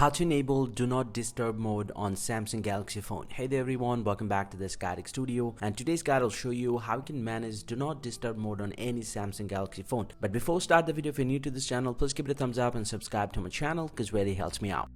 How to enable do not disturb mode on Samsung Galaxy phone. Hey there everyone, welcome back to this guiding studio, and today's guide will show you how you can manage do not disturb mode on any Samsung Galaxy phone. But before we start the video, if you're new to this channel, please give it a thumbs up and subscribe to my channel because it really helps me out.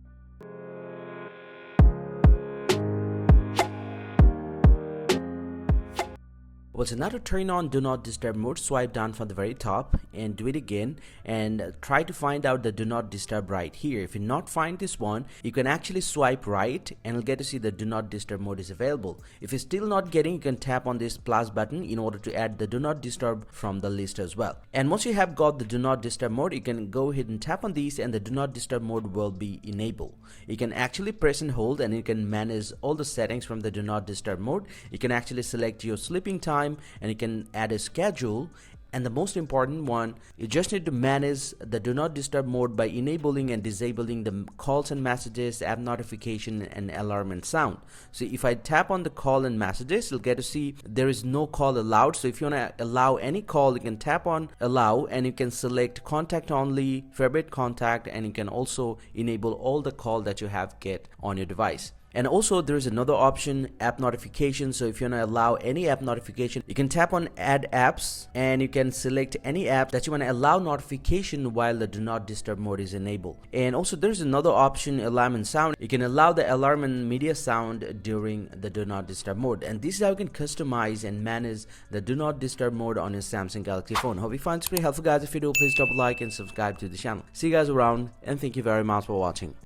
Well, so now to turn on do not disturb mode, swipe down from the very top and do it again and try to find out the do not disturb right here. If you not find this one, you can actually swipe right and you'll get to see the do not disturb mode is available. If you're still not getting, you can tap on this plus button in order to add the do not disturb from the list as well. And once you have got the do not disturb mode, you can go ahead and tap on these and the do not disturb mode will be enabled. You can actually press and hold and you can manage all the settings from the do not disturb mode. You can actually select your sleeping time and you can add a schedule, and the most important one, you just need to manage the do not disturb mode by enabling and disabling the calls and messages, app notification and alarm and sound. So if I tap on the call and messages, you'll get to see there is no call allowed. So if you want to allow any call, you can tap on allow and you can select contact only, favorite contact, and you can also enable all the call that you have get on your device. And also there is another option, app notification. So if you want to allow any app notification, you can tap on add apps and you can select any app that you want to allow notification while the do not disturb mode is enabled. And also there's another option, alarm and sound. You can allow the alarm and media sound during the do not disturb mode. And this is how you can customize and manage the do not disturb mode on your Samsung Galaxy phone. Hope you find this very helpful, guys. If you do, please drop a like and subscribe to the channel. See you guys around, and thank you very much for watching.